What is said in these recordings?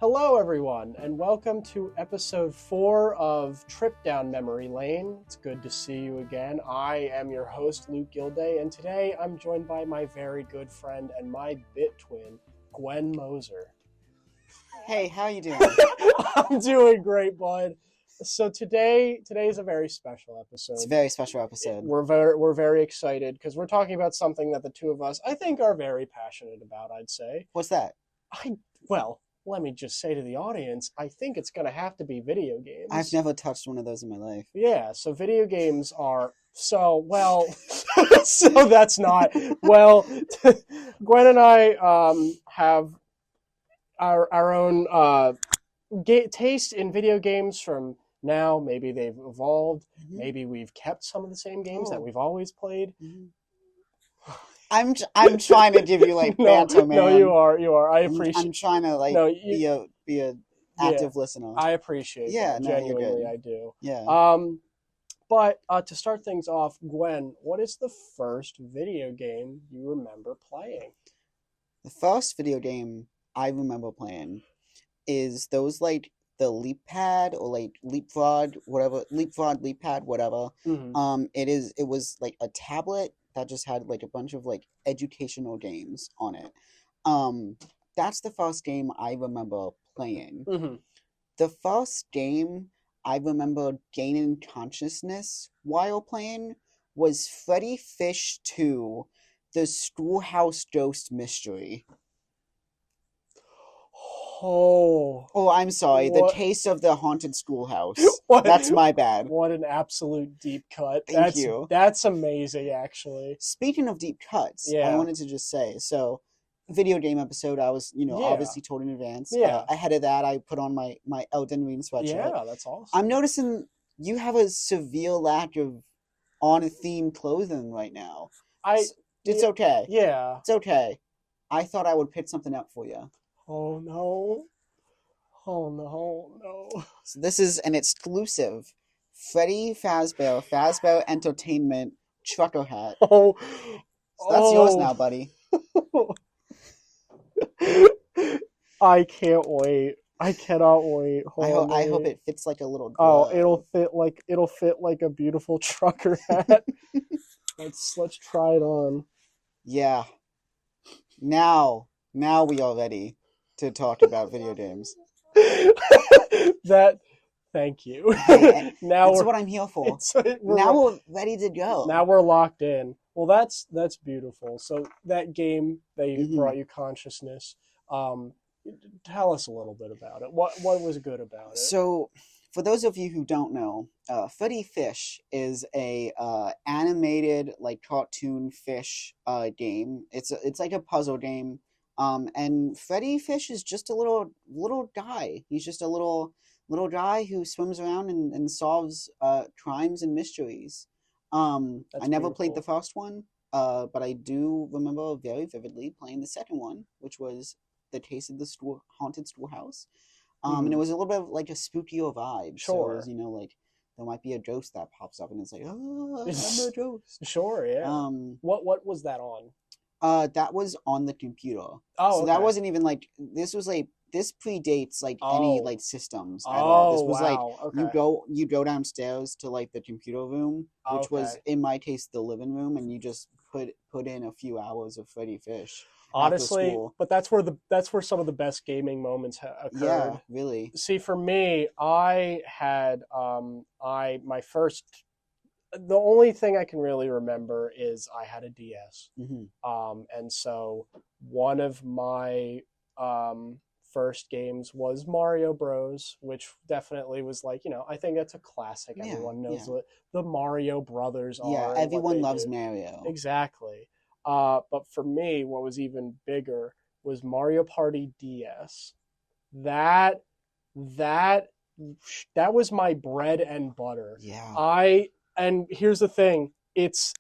Hello, everyone, and welcome to episode 4 of Trip Down Memory Lane. It's good to see you again. I am your host, Luke Guilday, and today I'm joined by my very good friend and my bit twin, Gwen Moser. Hey, how you doing? I'm doing great, bud. So today is a very special episode. It's a very special episode. We're very excited because we're talking about something that the two of us, I think, are very passionate about, I'd say. What's that? Let me just say to the audience, I think it's going to have to be video games. I've never touched one of those in my life. Yeah, so video games are so that's not Gwen and I have our own taste in video games from now. Maybe they've evolved. Mm-hmm. Maybe we've kept some of the same games that we've always played. Mm-hmm. I'm trying to give you banter, man. No, you are. I appreciate. I'm trying to be a active listener. I appreciate. Yeah, that. No, Genuinely, you're good. I do. Yeah. But to start things off, Gwen, what is the first video game you remember playing? The first video game I remember playing is those the leap pad or leapfrog, whatever, leap pad, whatever. Mm-hmm. It was a tablet that just had a bunch of educational games on it. That's the first game I remember playing. Mm-hmm. The first game I remember gaining consciousness while playing was Freddy Fish 2, The Schoolhouse Ghost Mystery. Oh, I'm sorry. What? The Taste of the Haunted Schoolhouse. What? That's my bad. What an absolute deep cut. Thank you. That's amazing, actually. Speaking of deep cuts, yeah. I wanted to just say, video game episode, I was, obviously told in advance. Yeah. Ahead of that, I put on my Elden Ring sweatshirt. Yeah, that's awesome. I'm noticing you have a severe lack of on-theme clothing right now. It's okay. Yeah. It's okay. I thought I would pick something up for you. Oh no. So this is an exclusive Freddy Fazbear Entertainment trucker hat. So that's yours now, buddy. I can't wait. I cannot wait. I hope it fits like a little glove. Oh, it'll fit like a beautiful trucker hat. Let's try it on. Yeah. Now we are ready to talk about video games. Thank you. Now that's what I'm here for. We're ready to go. Now we're locked in. Well, that's beautiful. So that game that brought you consciousness, tell us a little bit about it. What was good about it? So, for those of you who don't know, Freddy Fish is a animated cartoon fish game. It's like a puzzle game. And Freddy Fish is just a little guy. He's just a little guy who swims around and solves crimes and mysteries. I never played the first one, but I do remember very vividly playing the second one, which was The Taste of the Haunted Schoolhouse. And it was a little bit of a spookier vibe. Sure. So it was, there might be a ghost that pops up and it's oh, I'm a ghost. Sure, yeah. What was that on? That was on the computer. Oh, so okay. That wasn't even this predates any systems at all. This was okay. you go downstairs to the computer room, which was in my case the living room, and you just put in a few hours of Freddy Fish. Honestly, but that's where some of the best gaming moments occurred. Yeah, really. See, for me, I had my first. The only thing I can really remember is I had a DS. Mm-hmm. And so one of my first games was Mario Bros, which definitely was I think that's a classic. Yeah, everyone knows what the Mario Brothers are. Yeah, everyone loves Mario. Exactly. But for me, what was even bigger was Mario Party DS. That was my bread and butter. Yeah. And here's the thing, it's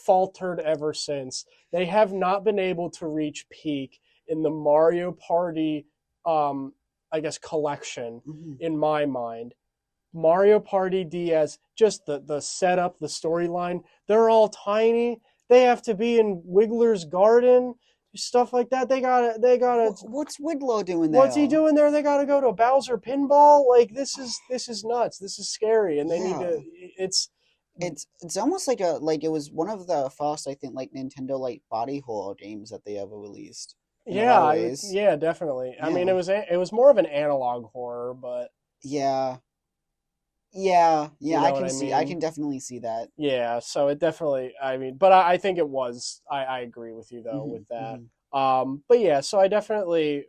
faltered ever since. They have not been able to reach peak in the Mario Party, collection, in my mind. Mario Party DS, just the setup, the storyline, they're all tiny. They have to be in Wiggler's garden. stuff like that. They gotta. What's Whitlow doing there? What's he doing there? They gotta go to Bowser Pinball. Like this is nuts. This is scary, and they need Yeah. to. It's It's almost like it was one of the first, I think, like Nintendo like body horror games that they ever released in a lot of ways. yeah, definitely. I mean, Yeah. it was more of an analog horror, but Yeah. Yeah, you I know what can I see. I mean. can definitely see that. Yeah, so it definitely. I mean, but I think it was. I agree with you though Hmm. with that. Hmm. But yeah, so I definitely.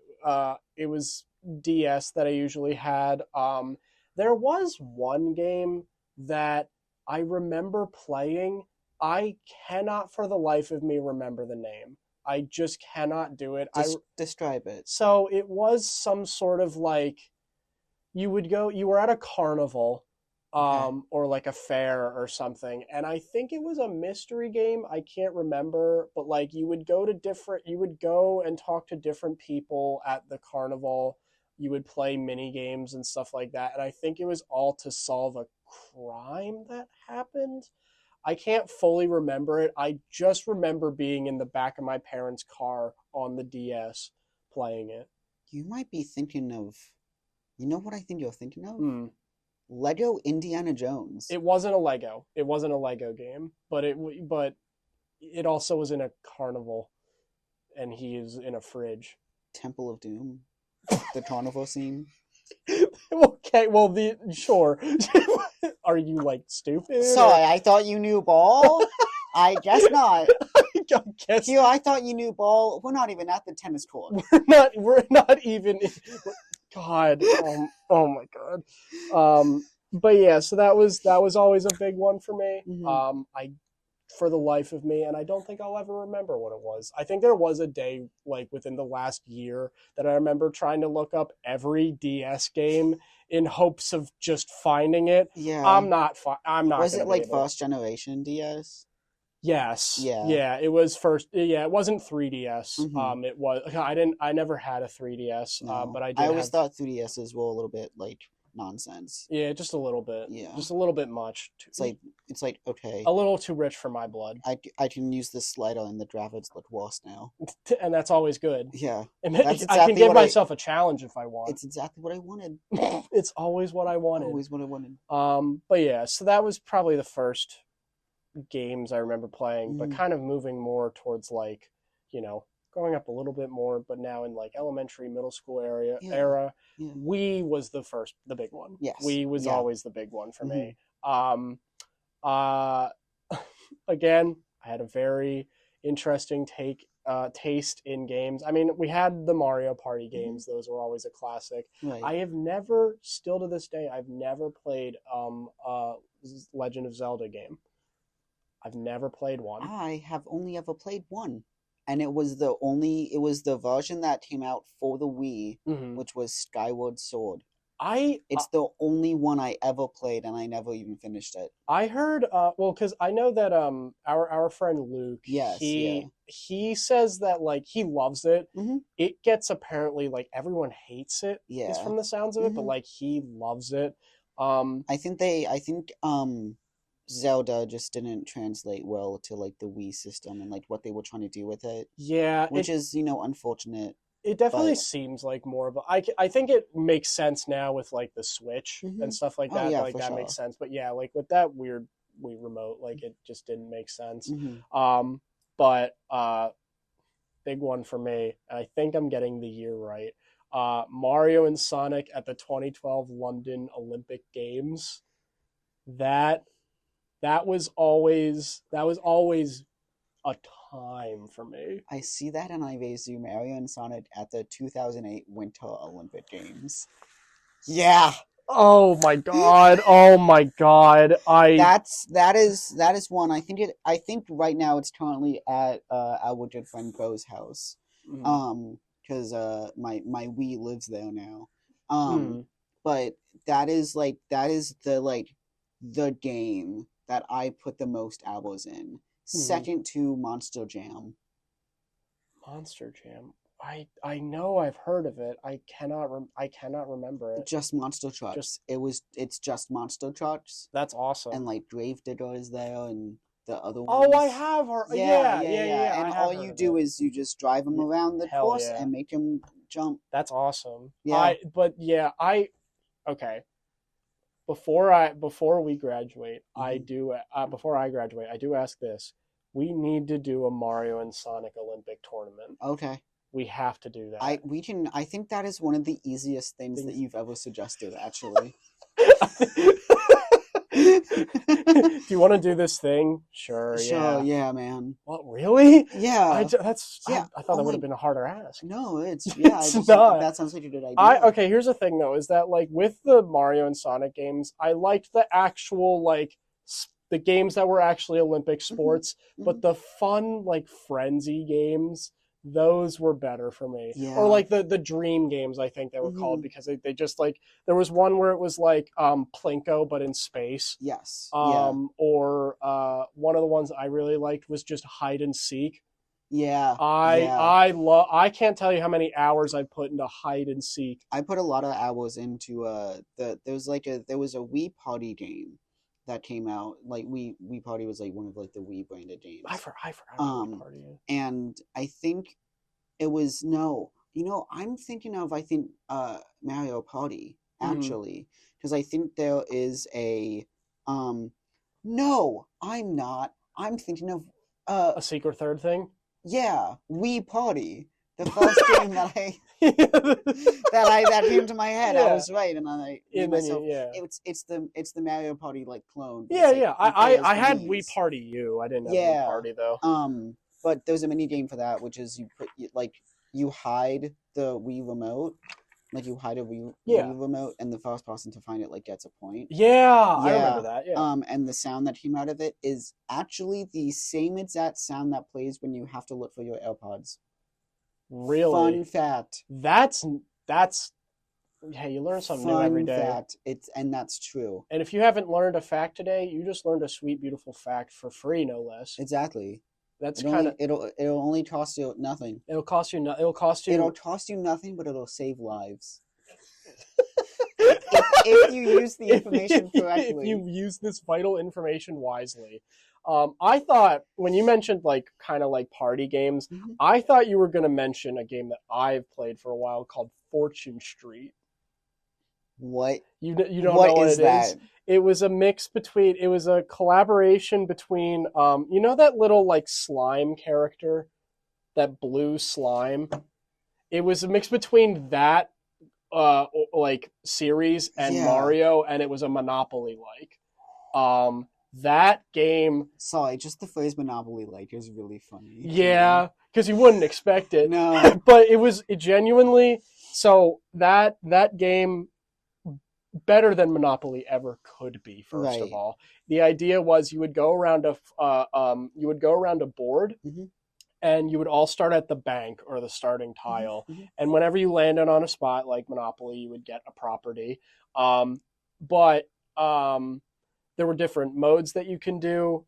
It was DS that I usually had. There was one game that I remember playing. I cannot for the life of me remember the name. I just cannot do it. Just describe it. So it was some sort of like you were at a carnival Okay. or like a fair or something, and I think it was a mystery game. I can't remember, but like you would go and talk to different people at the carnival. You would play mini games and stuff like that, and I think it was all to solve a crime that happened. I can't fully remember it. I just remember being in the back of my parents' car on the DS playing it. You might be thinking of. You know what I think you're thinking of? Hmm. Lego Indiana Jones. It wasn't a Lego. It wasn't a Lego game, but it also was in a carnival, and he is in a fridge. Temple of Doom. The carnival scene. Okay, well the sure. Are you like stupid? Sorry, I thought you knew ball. I guess not. I guess Hugh, I thought you knew ball. We're not even at the tennis court. we're not even. God, oh my God. But yeah, so that was always a big one for me. Hmm. I for the life of me, and I don't think I'll ever remember what it was. I think there was a day like within the last year that I remember trying to look up every DS game in hopes of just finding it. Yeah. I'm not Was going it to be like able. first generation DS? Yes. Yeah. Yeah, it was first. Yeah, it wasn't 3DS. Hmm. It was. I never had a 3DS. No. But I I did always have. thought 3DSs were a little bit like nonsense. Yeah, just a little bit. Yeah. Just a little bit much. It's like okay, A little too rich for my blood. I can use this slider and the graphics look worse now. And that's always good. Yeah. And That's I can exactly give what I myself a challenge if I want. it's exactly what I wanted. It's always what I wanted. Always what I wanted. But yeah, so that was probably the first games I remember playing, but Mhm. kind of moving more towards like, going up a little bit more, but now in like elementary, middle school Yeah. era, Yeah. Wii was the big one. Yes. Wii was Yeah. always the big one for Mhm. me. Uh, again, I had a very interesting taste in games. I mean, we had the Mario Party games; those were always a classic. Right. I have never, still to this day, I've never played Legend of Zelda game. I've never played one. I have only ever played one. And it was the version that came out for the Wii, Mm-hmm. which was Skyward Sword. I It's the only one I ever played, and I never even finished it. I heard well, because I know that our friend Luke, Yes, yeah. he says that like he loves it. Hmm. It gets apparently like everyone hates it, is Yeah. from the sounds of it, but Hmm. like he loves it. I think Zelda just didn't translate well to like the Wii system and like what they were trying to do with it, Yeah, which is, unfortunate. it definitely But seems like more of a I think it makes sense now with like the Switch hmm and stuff like oh that. yeah, Like for that sure. makes sense. But yeah, like with that weird Wii remote, like it just didn't make sense. Hmm. But big one for me, and I think I'm getting the year right. Mario and Sonic at the 2012 London Olympic Games. That that was always a time for me. I see that, and I raised Mario and Sonic at the 2008 Winter Olympic Games. Yeah, Oh my god! Oh my god! that is one. I think right now it's currently at our good friend Bo's house. Because my Wii lives there now. Mm. But that is the game that I put the most hours in. Second to Monster Jam. Monster Jam. I know I've heard of it. I cannot remember it. Just Monster Trucks. It's just Monster Trucks. That's awesome. And like Gravedigger is there, and the other Oh, ones. I have heard. Yeah. And I have all heard you of do it. is you just drive them around the Hell course yeah. and make them jump. That's awesome. Yeah. Okay. Before we graduate, Mhm. before I graduate, I do ask this. We need to do a Mario and Sonic Olympic tournament. Okay. We have to do that. I think that is one of the easiest things that you've ever suggested, actually. Do you want to do this thing? Sure, yeah, man. What, really? Yeah. I thought that would have like, been a harder ask. No, it's not. That sounds like a good idea. Okay, here's the thing though, is that like with the Mario and Sonic games, I liked the actual like the games that were actually Olympic sports, but the fun like frenzy games, those were better for me. Yeah. Or like the dream games, I think they were called, because they just like, there was one where it was like Plinko but in space. Yes. Or one of the ones I really liked was just hide and seek. Yeah. I can't tell you how many hours I put into hide and seek. I put a lot of hours into there was a Wii Party game that came out. Like Wii Party was like one of like the Wii branded games. I forgot Wii Party. And I think it was I'm thinking of Mario Party actually, because I think there is a no, I'm not. I'm thinking of a secret third thing. Yeah, Wii Party. The first game that came to my head. Yeah. I was right, and I made myself. It's the Mario Party like clone. Yeah. I had Wii Party U. I didn't have Wii Party though. But there's a mini game for that, which is you hide the Wii remote. Like you hide a Wii remote, and the first person to find it like gets a point. Yeah, I remember that. Yeah. And the sound that came out of it is actually the same exact sound that plays when you have to look for your AirPods. Really? Fun fact. That's hey, you learn something new every day. Fact. And that's true. And if you haven't learned a fact today, you just learned a sweet, beautiful fact for free, no less. Exactly. That's kind of it'll only cost you nothing. It'll cost you nothing, but it'll save lives. if you use the information correctly. If you use this vital information wisely. I thought when you mentioned like kind of like party games, I thought you were going to mention a game that I've played for a while called Fortune Street. What? You don't know what it is? It was a collaboration between you know that little like slime character, that blue slime? It was a mix between that like series and Mario, and it was a Monopoly like. That game. Sorry, just the phrase Monopoly like is really funny. Yeah, because you wouldn't expect it. No. But it genuinely, so that game, better than Monopoly ever could be, first of all. The idea was you would go around a board, and you would all start at the bank or the starting tile. And whenever you landed on a spot like Monopoly, you would get a property. But there were different modes that you can do.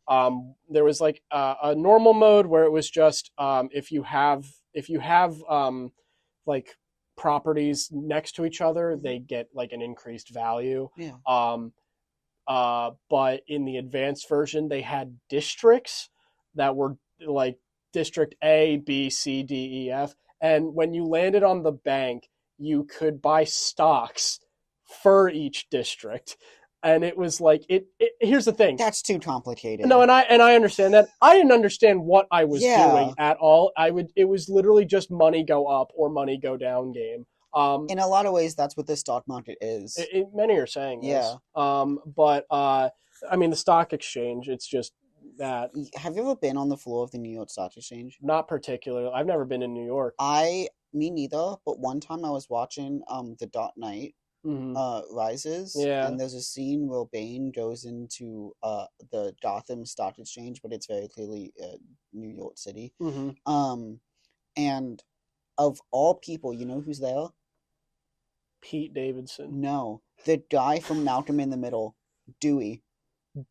There was like a normal mode where it was just if you have like properties next to each other, they get like an increased value. Yeah. But in the advanced version, they had districts that were like District A, B, C, D, E, F. And when you landed on the bank, you could buy stocks for each district. And it was like here's the thing. That's too complicated. No, and I understand that. I didn't understand what I was doing at all. It was literally just money go up or money go down game. In a lot of ways, that's what the stock market is. Many are saying this. But I mean, the stock exchange, it's just that. Have you ever been on the floor of the New York Stock Exchange? Not particularly. I've never been in New York. Me neither. But one time I was watching the Dark Knight Rises, and there's a scene where Bane goes into the Gotham Stock Exchange, but it's very clearly New York City. And of all people, you know who's there? Pete Davidson. No, the guy from Malcolm in the Middle, Dewey.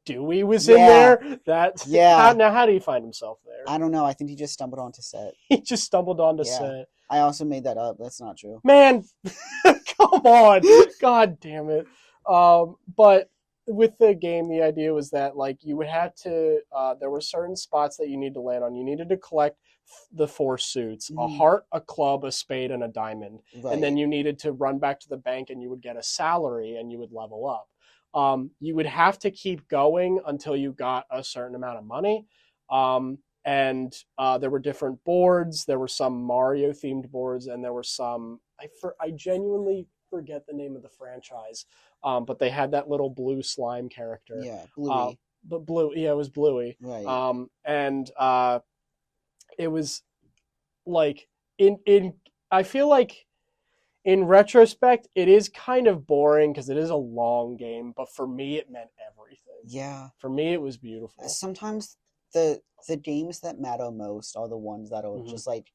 Dewey was in there? How do you find himself there? I don't know. I think he just stumbled onto set. He just stumbled onto set. I also made that up. That's not true. Man, come on. God damn it. But with the game, the idea was that like you would have to. There were certain spots that you need to land on. You needed to collect the four suits: a Mhm. heart, a club, a spade, and a diamond. And then Right. you needed to run back to the bank, and you would get a salary, and you would level up. You would have to keep going until you got a certain amount of money. And there were different boards. There were some Mario themed boards, and there were some. I genuinely forget the name of the franchise, but they had that little blue slime character. Yeah. Uh, Bluey. but blue, yeah, it was Bluey. Right. And it was like in. I feel like in retrospect, it is kind of boring because it is a long game. But for me, it meant everything. Yeah. For me, it was beautiful. Sometimes the games that matter most are the ones that are Mhm. just like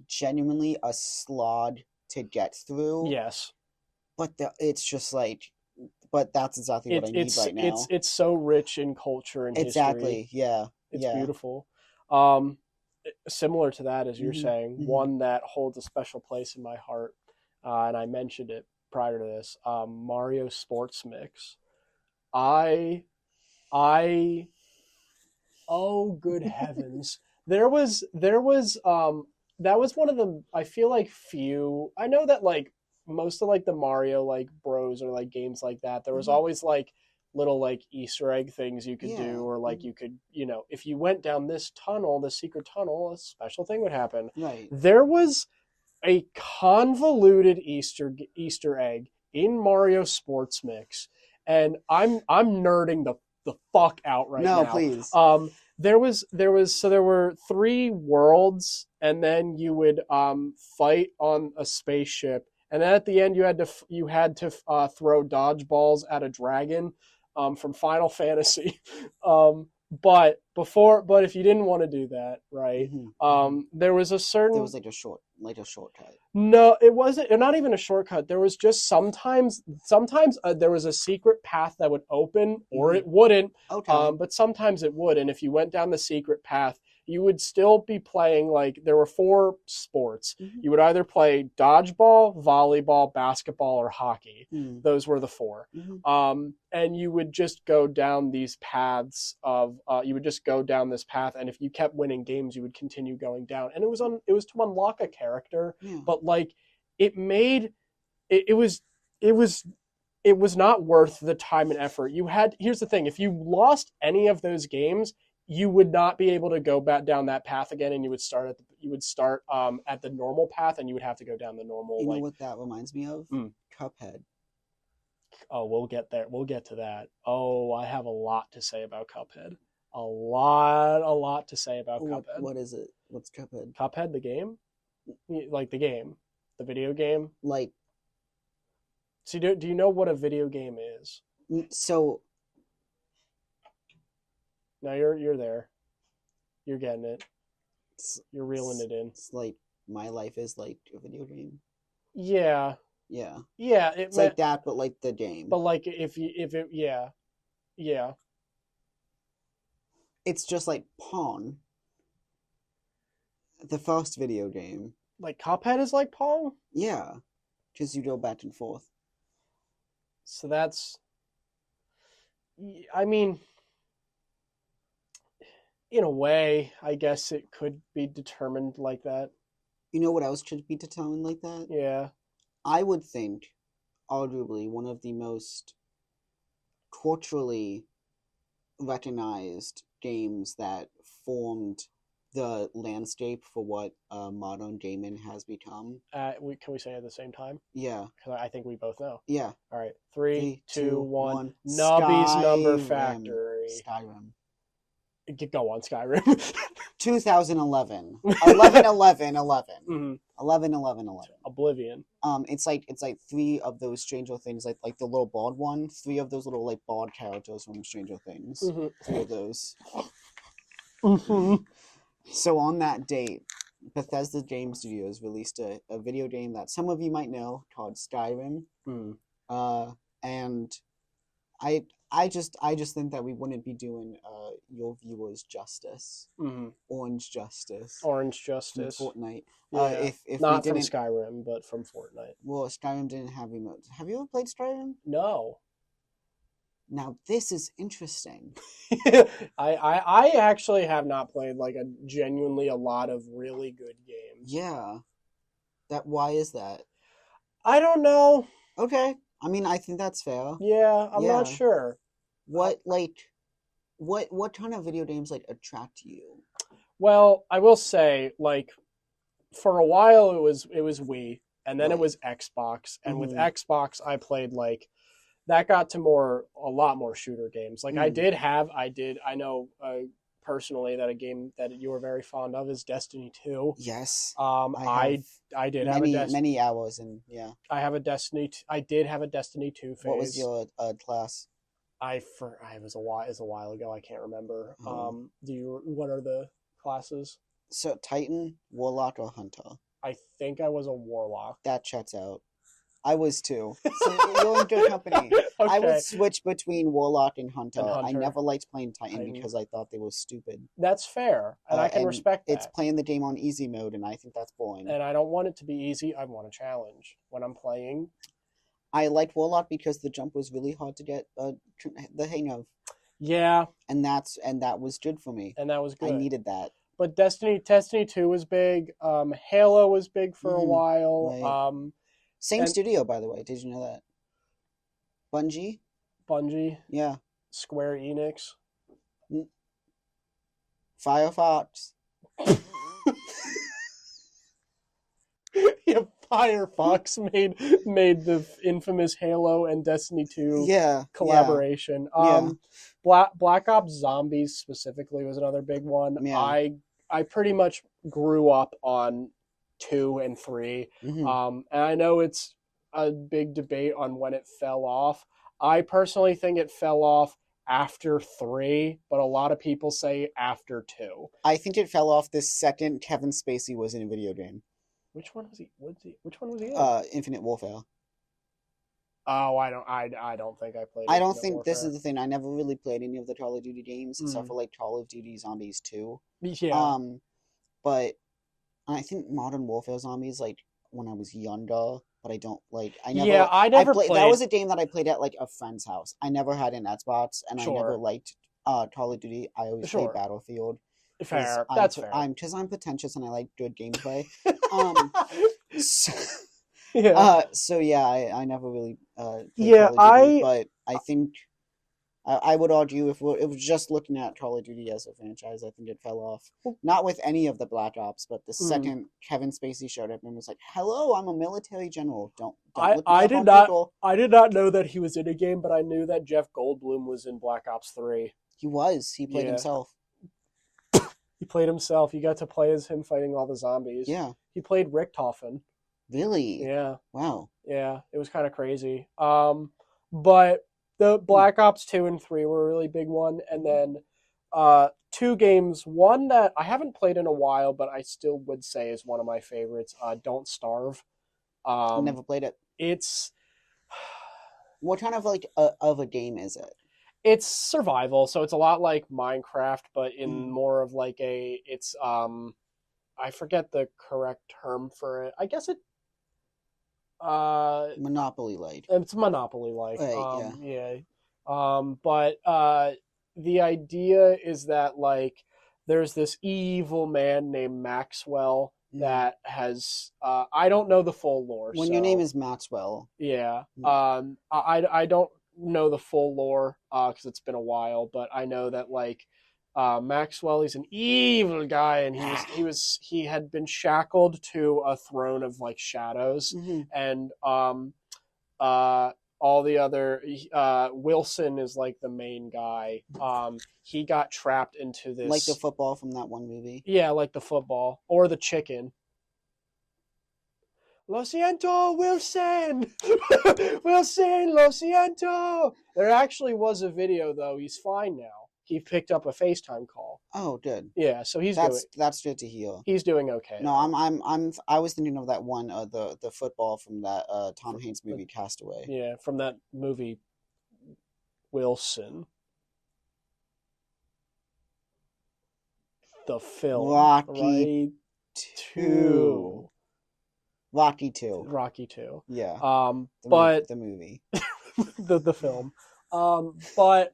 genuinely a slog to get through. Yes, But it's just like, but that's exactly what I need right now. it's so rich in culture and history. Exactly. Yeah. It's Yeah. beautiful. Similar to that, as you're Mhm. saying, Mhm. one that holds a special place in my heart, and I mentioned it prior to this. Mario Sports Mix. I, I, oh good heavens! That was one of the, I feel like, few. I know that like most of like the Mario like Bros or like games like that, there was Mhm. always like little like Easter egg things you could Yeah. do, or like Mhm. you could, if you went down this tunnel, this secret tunnel, a special thing would happen. Right. There was a convoluted Easter egg in Mario Sports Mix, and I'm nerding the fuck out right No, now. please. There were three worlds, and then you would fight on a spaceship, and then at the end you had to throw dodgeballs at a dragon from Final Fantasy. But if you didn't want to do that, right? Mhm. Mhm. There was a There certain. was like a shortcut. No, it wasn't. Not even a shortcut. There was just sometimes there was a secret path that would open, or Mhm. it wouldn't. Okay. But sometimes it would. And if you went down the secret path, you would still be playing. Like there were four sports. Mhm. You would either play dodgeball, volleyball, basketball, or hockey. Mhm. Those were the four. Mhm. And you would just go down these paths of. You would just go down this path, and if you kept winning games, you would continue going down. And it was to unlock a character, Yeah. but like it made it was it was it was not worth the time and effort. Here's the thing: if you lost any of those games, you would not be able to go back down that path again, and you would start at the normal path, and you would have to go down the normal. You know like what that reminds me of? Cuphead. Oh, we'll get there. We'll get to that. Oh, I have a lot to say about Cuphead. A lot to say about Cuphead. What is it? What's Cuphead? Cuphead, the game, like the game, the video game. Like, So do you know what a video game is? so No, you're there. You're getting it. it's, You're reeling it in. it's like my life is like a video game. Yeah, Yeah. yeah. It's like that, but like the game. But like if it yeah, yeah. It's just like Pong, the first video game. Like Cuphead is like Pong. Yeah, because you go back and forth. So that's. I mean, in a way, I guess it could be determined like that. You know what else could be determined like that? Yeah. I would think, arguably, one of the most culturally recognized games that formed the landscape for what modern gaming has become. Can we say it at the same time? Yeah. Because I think we both know. Yeah. All right. 3, 2, 1. Skyrim. Nubby's Number Factory. Skyrim. Go on, Skyrim. 2011. 11, 11, 11. Mm-hmm. 11, 11, 11. Oblivion. It's like three of those Stranger Things, like the little bald one. Three of those little like bald characters from Stranger Things. Mm-hmm. Three of those. Mm-hmm. So on that date, Bethesda Game Studios released a video game that some of you might know called Skyrim. Mm. And I just think that we wouldn't be doing your viewers justice. Mm-hmm. Orange Justice. Orange Justice. From Fortnite. Yeah. If Not we from didn't, Skyrim, but from Fortnite. well, Skyrim didn't have emotes. Have you ever played Skyrim? No. Now this is interesting. I actually have not played like genuinely a lot of really good games. Yeah. Why is that? I don't know. Okay. I mean, I think that's fair. Yeah, I'm not Yeah. sure. What kind of video games like attract you? Well, I will say, like, for a while it was Wii, and then it Right. was Xbox, and with Mhm. Xbox I played like that got to a lot more shooter games. Like I know personally that a game that you were very fond of is Destiny 2. Yes. Um, I have I I did have a many hours, and yeah. I did have a Destiny 2 phase. What was your class? It was a while ago. I can't remember. Oh. What are the classes? So Titan, Warlock, or Hunter? I think I was a warlock. That checks out. I was too. So you're in good company. I would Okay. switch between Warlock and Hunter. And I Hunter. never liked playing Titan Titan. because I thought they were stupid. That's fair, and I can respect that. It's playing the game on easy mode, and I think that's boring. And I don't want it to be easy. I want a challenge when I'm playing. I liked Warlock because the jump was really hard to get the hang of. Yeah, And that was good for me. and that was good. I needed that. But Destiny 2 was big. Halo was big for a while. Right. Same studio, by the way. Did you know that? Bungie? Yeah. Square Enix. Firefox. Yeah, Firefox made the infamous Halo and Destiny 2 collaboration. Black Ops Zombies specifically was another big one. Yeah. I pretty much grew up on 2 and 3. Mm-hmm. And I know it's a big debate on when it fell off. I personally think it fell off after 3, but a lot of people say after 2. I think it fell off the second Kevin Spacey was in a video game. Which one was he? Which one was he in? Infinite Warfare. Oh, I don't think I played. I don't think this is the thing. I never really played any of the Call of Duty games except for like Call of Duty Zombies 2. Yeah. But I think Modern Warfare Zombies like when I was younger, but I don't like. I never played. That was a game that I played at like a friend's house. I never had an Xbox, and I never liked Call of Duty. I always played Battlefield. Fair. That's fair. Because I'm pretentious and I like good gameplay. So yeah, I never really played Call of Duty, but I think I would argue if it was just looking at Call of Duty as a franchise, I think it fell off. Not with any of the Black Ops, but the second Kevin Spacey showed up and was like, "Hello, I'm a military general. Don't I did not know that he was in a game, but I knew that Jeff Goldblum was in Black Ops 3. He was. He played himself. He played himself. You got to play as him fighting all the zombies. Yeah. He played Richtofen. Really? Yeah. Wow. Yeah, it was kind of crazy. But the Black Ops 2 and 3 were a really big one. And then 2 games. One that I haven't played in a while, but I still would say is one of my favorites. Don't Starve. Never played it. It's... What kind of like of a game is it? It's survival, so it's a lot like Minecraft, but in more of like it's I forget the correct term for it. I guess it Monopoly-like. It's Monopoly-like. Right, yeah. But the idea is that like there's this evil man named Maxwell that has I don't know the full lore. When your name is Maxwell. Yeah. I don't know the full lore because it's been a while, but I know that like Maxwell, he's an evil guy, and he had been shackled to a throne of like shadows, and all the other Wilson is like the main guy. He got trapped into this, like the football from that one movie. Yeah, like the football or the chicken. Lo siento, Wilson! Wilson, lo siento! There actually was a video, though. He's fine now. He picked up a FaceTime call. Oh, good. Yeah, so that's good to hear. He's doing okay. No, I was thinking of that one, the football from that Tom Hanks movie, Castaway. Yeah, from that movie, Wilson. The film. Rocky 2. Rocky 2. Rocky 2. Yeah. But the movie. the film. But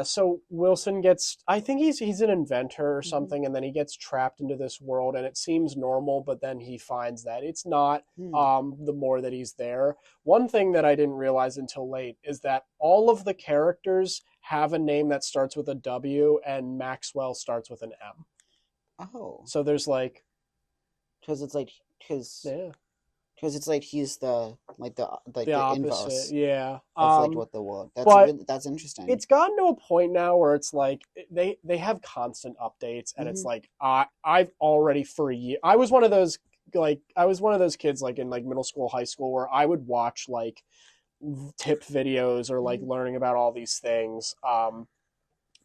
so Wilson gets, I think he's an inventor or something, and then he gets trapped into this world, and it seems normal, but then he finds that it's not. The more that he's there. One thing that I didn't realize until late is that all of the characters have a name that starts with a W, and Maxwell starts with an M. Oh, So there's like, because it's like yeah, because it's like he's the opposite, inverse yeah. of like what the world. That's interesting. It's gotten to a point now where it's like they have constant updates, and it's like I've already for a year. I was one of those kids like in like middle school, high school, where I would watch like tip videos or like learning about all these things.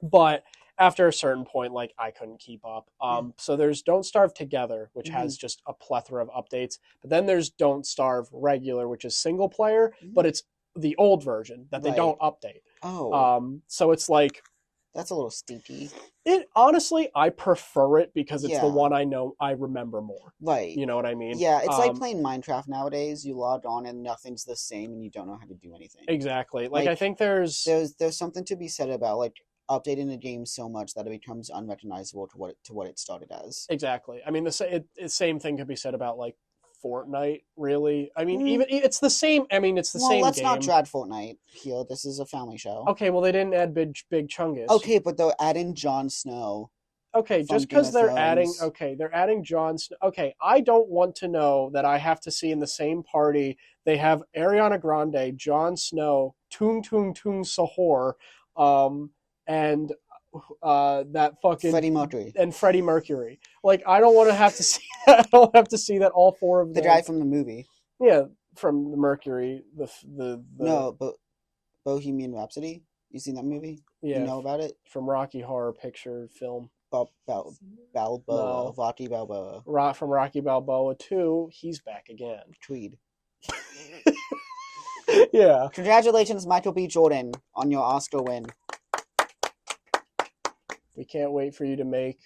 But after a certain point, like I couldn't keep up. So there's Don't Starve Together, which has just a plethora of updates. But then there's Don't Starve Regular, which is single player, but it's the old version that they don't update. Oh. So it's like, that's a little stinky. It honestly, I prefer it because it's the one I remember more. Right. You know what I mean? Yeah, it's like playing Minecraft nowadays. You log on and nothing's the same, and you don't know how to do anything. Exactly. Like I think there's something to be said about like updating a game so much that it becomes unrecognizable to what it started as. Exactly. I mean, the same thing could be said about like Fortnite, really. I mean, even it's the same. I mean, it's the same. Let's game. not drag Fortnite here. This is a family show. Okay, well, they didn't add Big Chungus. Okay, but they'll add in Jon Snow. Okay, just because they're adding Jon Snow. Okay, I don't want to know that I have to see in the same party they have Ariana Grande, Jon Snow, Tung Tung Tung Sahor, and that fucking Freddie Mercury. Like, I don't want to have to see that. I don't have to see that all four of them. The guy from the movie. Yeah, from the Mercury. No, but Bohemian Rhapsody. You seen that movie? Yeah. You know about it? From Rocky Horror Picture Film. Balboa. No. Rocky Balboa. From Rocky Balboa 2, he's back again. Tweed. Yeah. Congratulations, Michael B. Jordan, on your Oscar win. We can't wait for you to make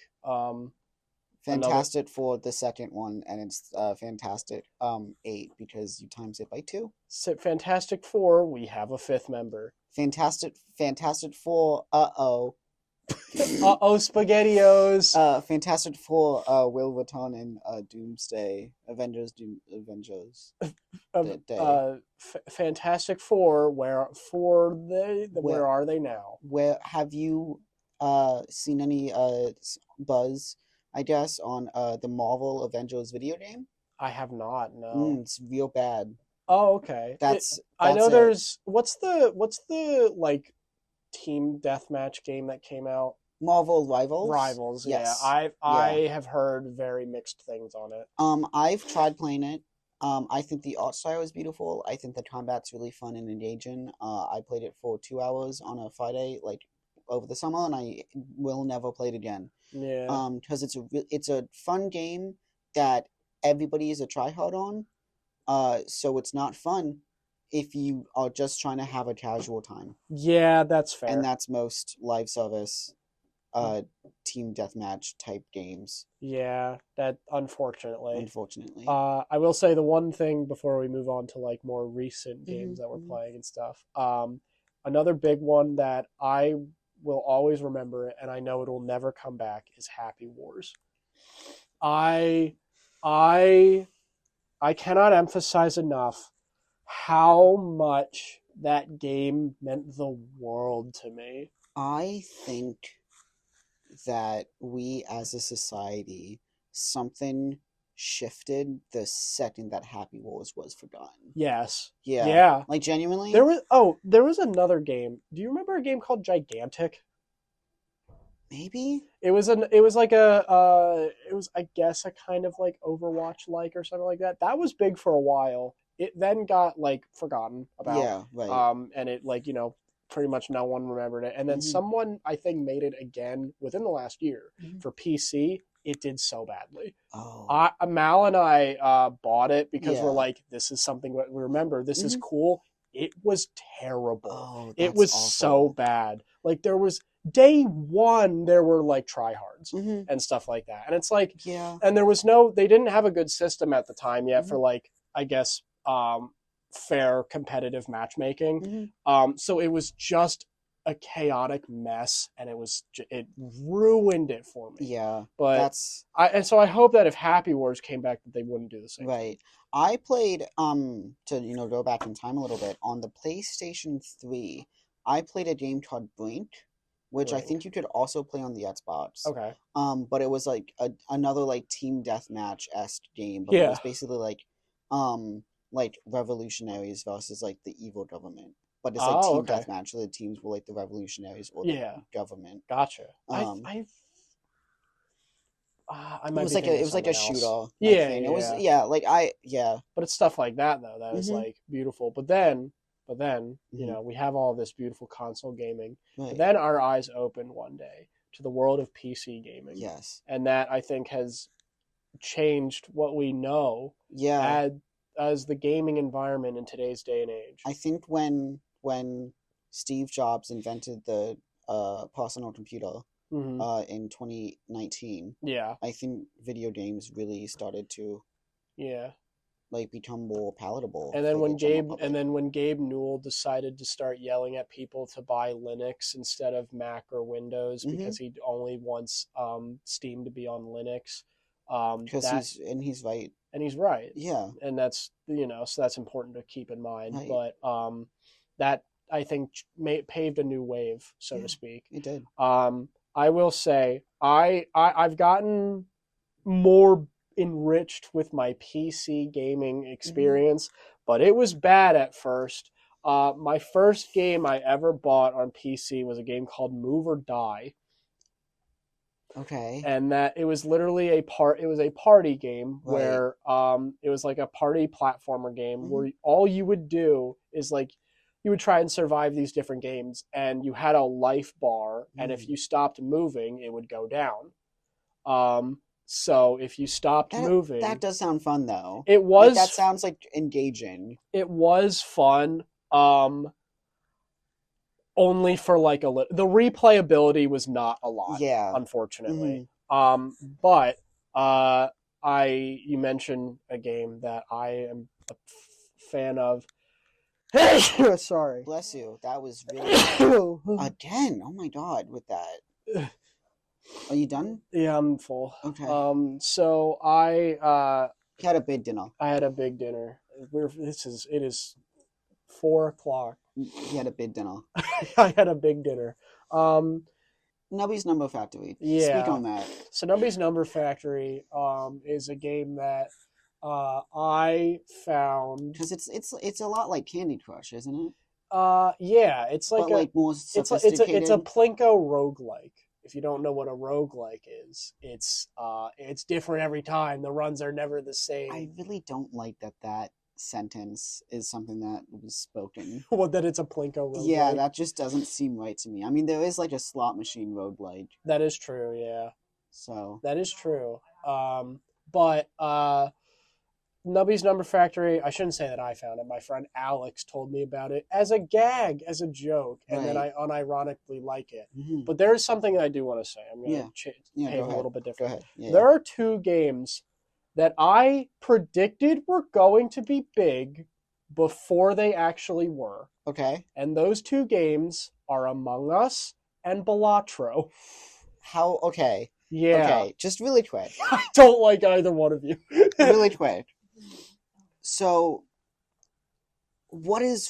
Fantastic for the second one, and it's Fantastic 8 because you times it by 2. Fantastic Four, we have a fifth member. Fantastic Four, uh-oh. Uh-oh, SpaghettiOs. Fantastic Four, Will Vuitton and Doomsday. Avengers. Fantastic Four, where are they now? Where have you seen any buzz, I guess, on the Marvel Avengers video game? I have not, no. It's real bad. Oh, okay. I know there's what's the like team deathmatch game that came out? Marvel Rivals? Rivals, yes. Yeah. I have heard very mixed things on it. I've tried playing it. I think the art style is beautiful. I think the combat's really fun and engaging. I played it for 2 hours on a Friday, like over the summer, and I will never play it again. Yeah. Because it's a fun game that everybody is a tryhard on. So it's not fun if you are just trying to have a casual time. Yeah, that's fair. And that's most live service team deathmatch type games. Yeah, that unfortunately. I will say the one thing before we move on to like more recent games that we're playing and stuff. Another big one that I will always remember it, and I know it'll never come back, is Happy Wars. I cannot emphasize enough how much that game meant the world to me. I think that we as a society, something shifted the second that Happy Wars was forgotten. Yes. Yeah. Yeah. Like, genuinely? There was another game. Do you remember a game called Gigantic? Maybe? It was I guess a kind of like Overwatch like or something like that. That was big for a while. It then got like forgotten about. Yeah, right. And it like, pretty much no one remembered it. And then someone I think made it again within the last year for PC. It did so badly. Oh. Mal and I bought it because we're like, this is something that we remember. This is cool. It was terrible. Oh, it was awful. So bad. Like there was day one, there were like tryhards and stuff like that. And it's like, yeah. And there was they didn't have a good system at the time yet for like, I guess, fair competitive matchmaking. Mhm. So it was just a chaotic mess, and it ruined it for me. Yeah, But that's and so I hope that if Happy Wars came back, that they wouldn't do the same thing. right. I played to go back in time a little bit on the PlayStation 3. I played a game called Blink, which I Blink. think you could also play on the Xbox. Okay. But it was like another like team deathmatch-esque game, but it Yeah. was basically like revolutionaries versus like the evil government. But it's like Oh, team okay. deathmatch, so the teams were like the revolutionaries or Yeah. the government. Gotcha. Um, I it might was be like thinking a of it was like a something else. shooter like Yeah, thing. It was yeah. yeah. But it's stuff like that though that is Hmm. like beautiful. But then, Hmm. we have all this beautiful console gaming. But Right. then our eyes opened one day to the world of PC gaming, Yes. and that I think has changed what we know Yeah. as the gaming environment in today's day and age. I think when Steve Jobs invented the personal computer Hmm. in 2019, Yeah, I think video games really started to yeah. like become more palatable And then for the when general Gabe public. Newell decided to start yelling at people to buy Linux instead of Mac or Windows Hmm. because he only wants Steam to be on Linux, Because that he's right. and he's right, Yeah. and that's so that's important to keep in mind. Right. But that I think paved a new wave, so to Yeah. speak. It did. I will say I've gotten more enriched with my PC gaming experience, but it was bad at first. My first game I ever bought on PC was a game called Move or Die, Okay. and that it was literally it was a party game Right. where it was like a party platformer game Hmm. where all you would do is like you would try and survive these different games, and you had a life bar, and if you stopped moving it would go down. So if you stopped That moving, does sound fun though. it Like that was sounds like engaging. it was fun. Only for like a little. The replayability was not a lot, Yeah. Hmm. unfortunately. But you mentioned a game that I am a fan of. Sorry. Bless you. That was really again. Oh my god, with that. Are you done? Yeah, I'm full. Okay. So You had a big dinner. I had a big dinner. It is 4 o'clock. He had a big dinner. I had a big dinner. Nubby's Number Factory. Yeah. Speak on that. So Numby's Number Factory is a game that I found. Because it's a lot like Candy Crush, isn't it? Yeah, it's like but like more it's sophisticated. it's a plinko roguelike. If you don't know what a roguelike is, it's different every time. The runs are never the same. I really don't like that sentence is something that was spoken. Well, that it's a plinko roguelike. Yeah, that just doesn't seem right to me. I mean, there is like a slot machine roguelike. That is true, yeah. So that is true. But Nubby's Number Factory, I shouldn't say that I found it. My friend Alex told me about it as a gag, as a joke, and then I unironically like it. Mm-hmm. But there is something I do want to say. I'm going to pave a little bit different. Go ahead. Yeah, there are two games that I predicted were going to be big before they actually were. Okay. And those two games are Among Us and Balatro. How? Okay. Yeah. Okay, just really quick. I don't like either one of you. Really quick. So, what is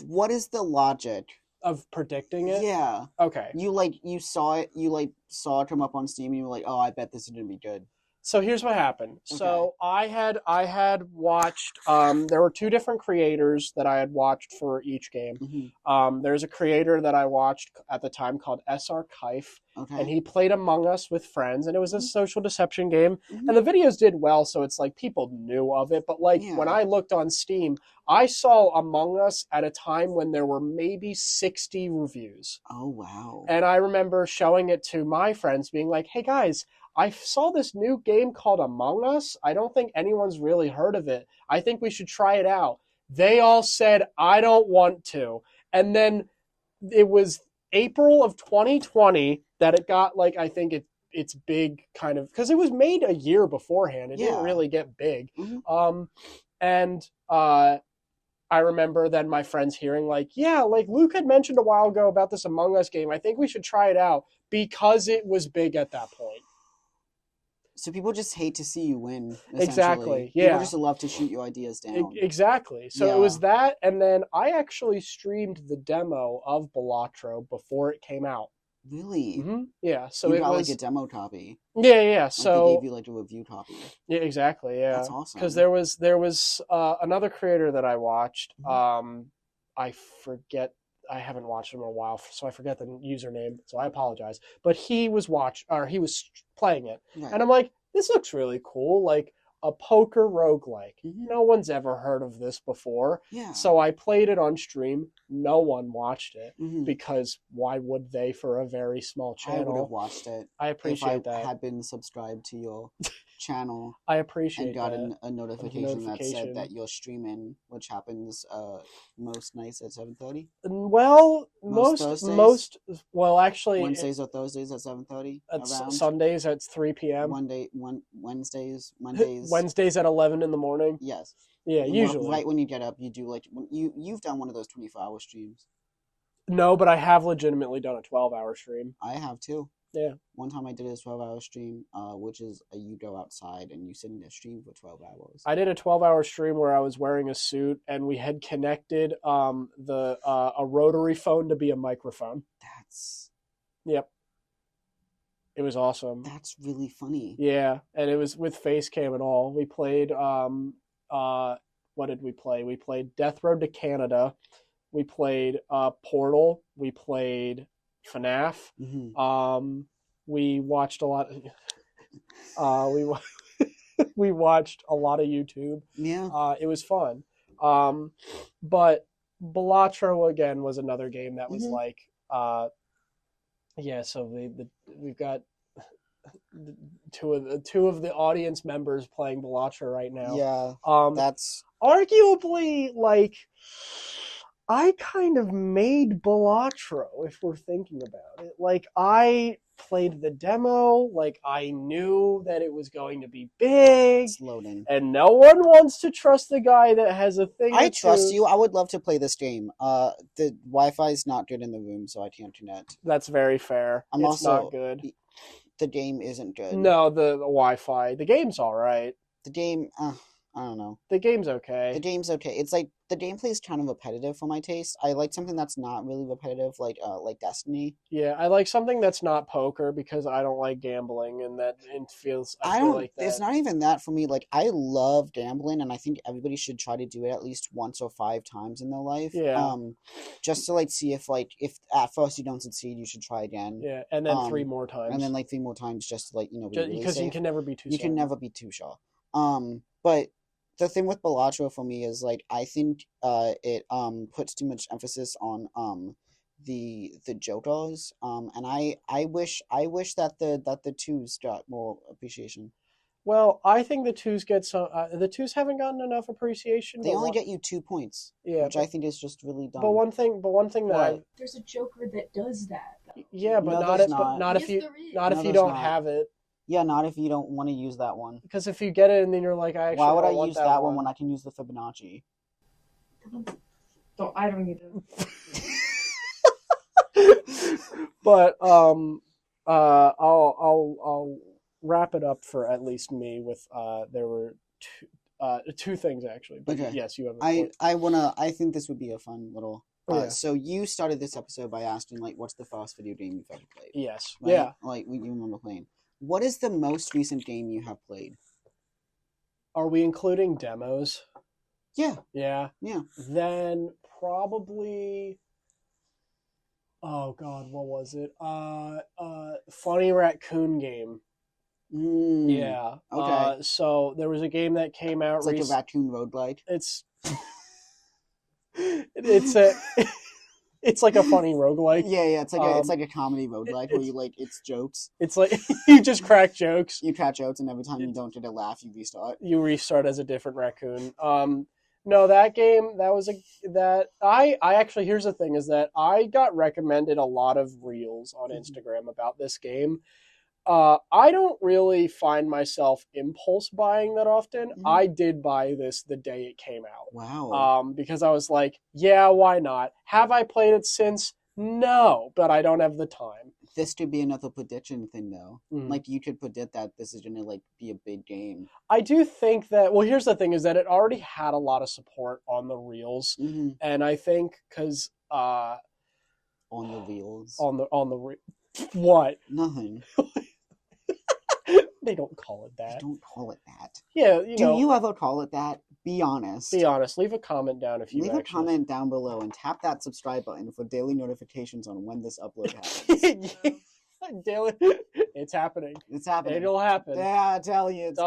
the logic of predicting it? Yeah. Okay. You saw it come up on Steam and you were like, "Oh, I bet this is going to be good." So here's what happened. Okay. So I had watched. There were two different creators that I had watched for each game. Mm-hmm. There's a creator that I watched at the time called SR Kife, and he played Among Us with friends, and it was a social deception game. Mm-hmm. And the videos did well, so it's like people knew of it. But when I looked on Steam, I saw Among Us at a time when there were maybe 60 reviews. Oh wow! And I remember showing it to my friends, being like, "Hey guys, I saw this new game called Among Us. I don't think anyone's really heard of it. I think we should try it out." They all said, "I don't want to." And then it was April of 2020 that it got I think it's big kind of, because it was made a year beforehand. It didn't really get big. Mm-hmm. I remember then my friends hearing like, yeah, like Luke had mentioned a while ago about this Among Us game. I think we should try it out because it was big at that point. So people just hate to see you win, essentially. Exactly, yeah. People just love to shoot your ideas down. Exactly. So Yeah. it was that, and then I actually streamed the demo of Balatro before it came out. Really? Mm-hmm. Yeah. So you it got was like a demo copy. Yeah. Like So they gave you like a review copy. yeah, exactly. Yeah. That's awesome. Because there was another creator that I watched. Mm-hmm. I forget. I haven't watched him in a while, so I forget the username. So I apologize. But he was playing it, Right. and I'm like, this looks really cool. Like a poker roguelike. Mm-hmm. No one's ever heard of this before. Yeah. So I played it on stream. No one watched it Mm-hmm. because why would they for a very small channel? I would have watched it. I appreciate if I that. had been subscribed to your channel. I appreciate and got that. a notification that said that you're streaming, which happens most nights at 7:30. Well, most well actually Wednesdays or Thursdays at 7:30. Sundays at 3 p.m. Wednesdays at 11 in the morning. Yes. Yeah, usually. Right when you get up, you do like you've done one of those 24-hour streams. No, but I have legitimately done a 12-hour stream. I have too. Yeah. One time I did a 12-hour stream, which is you go outside and you sit in a stream for 12 hours. I did a 12-hour stream where I was wearing a suit and we had connected a rotary phone to be a microphone. Yep. It was awesome. That's really funny. Yeah, and it was with face cam and all. We played what did we play? We played Death Road to Canada. We played Portal. We played FNAF. Mm-hmm. We watched a lot. We watched a lot of YouTube. Yeah. It was fun. But Balatro again was another game that was like, yeah. So we've got two of the audience members playing Balatro right now. Yeah. That's arguably like. I kind of made Balatro, if we're thinking about it. Like, I played the demo, like, I knew that it was going to be big. It's loading. And no one wants to trust the guy that has a thing. I trust you. I would love to play this game. The Wi-Fi is not good in the room, so I can't connect. That's very fair. It's also not good. The game isn't good. No, the Wi-Fi. The game's all right. The game, I don't know. The game's okay. The game's okay. It's like the gameplay is kind of repetitive for my taste. I like something that's not really repetitive, like Destiny. Yeah, I like something that's not poker because I don't like gambling, and that it feels. I feel like that. It's not even that for me. Like I love gambling, and I think everybody should try to do it at least once or 5 times in their life. Yeah. Just to like see if at first you don't succeed, you should try again. Yeah, and then 3 more times. And then like 3 more times, just to because you can never be too. You can never be too sure. But the thing with Balatro for me is like I think it puts too much emphasis on the jokers, and I wish that the twos got more appreciation. Well, I think the twos get some. The twos haven't gotten enough appreciation. They only get you 2 points, which I think is just really dumb. But one thing that there's a joker that does that. Yeah, but not if you don't have it. Yeah, not if you don't want to use that one. Because if you get it and then you're like, why would I use that one when I can use the Fibonacci? I don't either. But I'll wrap it up for at least me with there were two things actually. But okay. Yes, you have. I think this would be a fun little. Yeah. So you started this episode by asking like, what's the first video game you've ever played? Yes. Right? Yeah. Like you remember playing. What is the most recent game you have played? Are we including demos? Yeah. Yeah. Yeah. Then probably. Oh God, what was it? Funny Raccoon game. Yeah. Okay. So there was a game that came out. It's like a raccoon roguelike. It's like a funny roguelike. Yeah. It's like a comedy roguelike where you like it's jokes. It's like you just crack jokes. You crack jokes, and every time you don't get a laugh, you restart. You restart as a different raccoon. No, that game I actually here's the thing is that I got recommended a lot of reels on Instagram about this game. I don't really find myself impulse buying that often. Mhm. I did buy this the day it came out. Wow. Because I was like, yeah, why not? Have I played it since? No, but I don't have the time. This could be another prediction thing, though. Mhm. Like, you could predict that this is gonna like be a big game. I do think that. Well, here's the thing: is that it already had a lot of support on the reels, Mm-hmm. and I think because On the wheels. on the what Nothing. they don't call it They that. don't call it that. Yeah, Do you ever call it that? Be honest. Be honest. Leave a comment down if you Leave actually... a comment down below and tap that subscribe button for daily notifications on when this upload happens. Daily, it's happening. It's happening. It'll happen. Yeah, I tell you, it's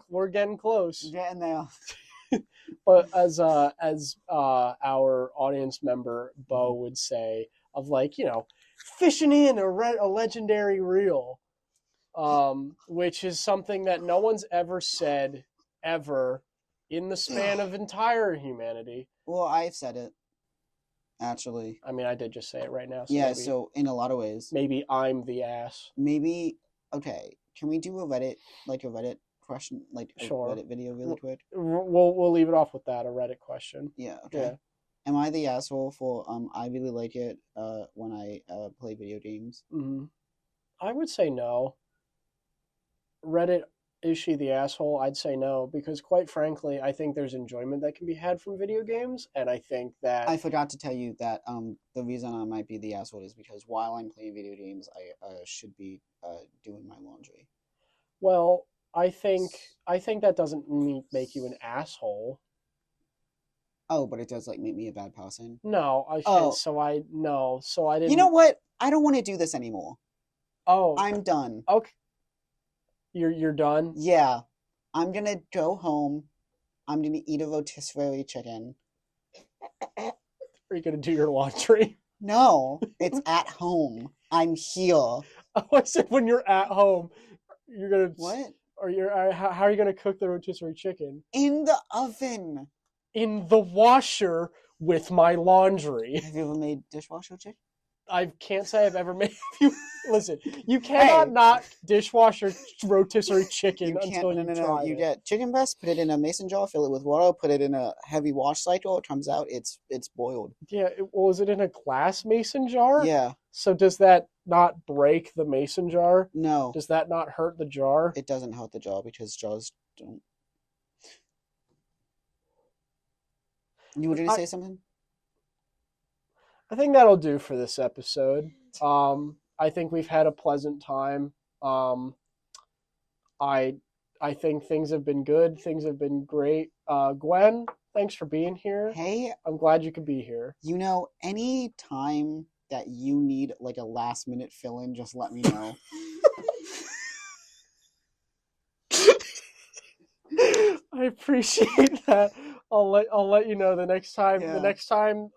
We're getting close. We're getting there. But as our audience member Bo would say, of like, fishing in a legendary reel, which is something that no one's ever said ever in the span of entire humanity. Well, I've said it, actually. I mean, I did just say it right now. So yeah, maybe, so in a lot of ways. Maybe I'm the ass. Maybe, okay, can we do a Reddit question, like a Sure. Reddit video really quick? We'll leave it off with that, a Reddit question. Yeah, okay. Yeah. Am I the asshole for, I really like it when I play video games? Mm-hmm. I would say no. Reddit, is she the asshole? I'd say no, because quite frankly, I think there's enjoyment that can be had from video games, and I think that... I forgot to tell you that the reason I might be the asshole is because while I'm playing video games, I should be doing my laundry. Well, I think that doesn't make you an asshole. Oh, but it does like make me a bad person. No, so I didn't. You know what? I don't want to do this anymore. Oh, I'm done. Okay. You're done? Yeah. I'm gonna go home. I'm gonna eat a rotisserie chicken. Are you gonna do your laundry? No, it's at home. I'm here. Oh, I said when you're at home, you're gonna... What? How are you gonna cook the rotisserie chicken? In the oven. In the washer with my laundry. Have you ever made dishwasher chicken? I can't say I've ever made... Listen, you cannot not dishwasher rotisserie chicken until you try it. You get chicken breast, put it in a mason jar, fill it with water, put it in a heavy wash cycle. It comes out, it's boiled. Yeah, was it in a glass mason jar? Yeah. So does that not break the mason jar? No. Does that not hurt the jar? It doesn't hurt the jar because jars don't. You were going to say something? I think that'll do for this episode. I think we've had a pleasant time. I think things have been good. Things have been great. Gwen, thanks for being here. Hey. I'm glad you could be here. Any time that you need like a last minute fill-in, just let me know. I appreciate that. I'll let you know the next time. Yeah. The next time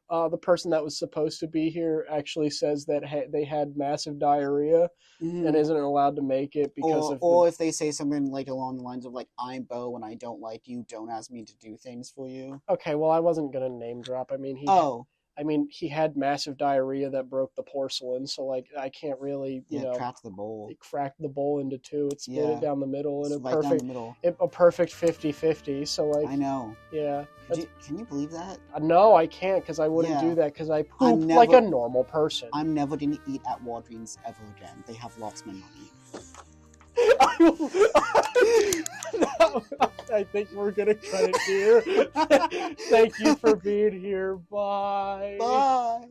the person that was supposed to be here actually says that they had massive diarrhea and isn't allowed to make it because or if they say something like along the lines of like, I'm Bo and I don't like you, don't ask me to do things for you. Okay, well I wasn't gonna name drop. I mean he had massive diarrhea that broke the porcelain, so like I can't really cracked the bowl. It cracked the bowl into two. It split it down the middle and a perfect 50-50. So like I know. Yeah. Can you believe that? No, I can't because I wouldn't do that because I poop like a normal person. I'm never gonna eat at Walgreens ever again. They have lots of my money. I think we're gonna cut it here. Thank you for being here. Bye. Bye.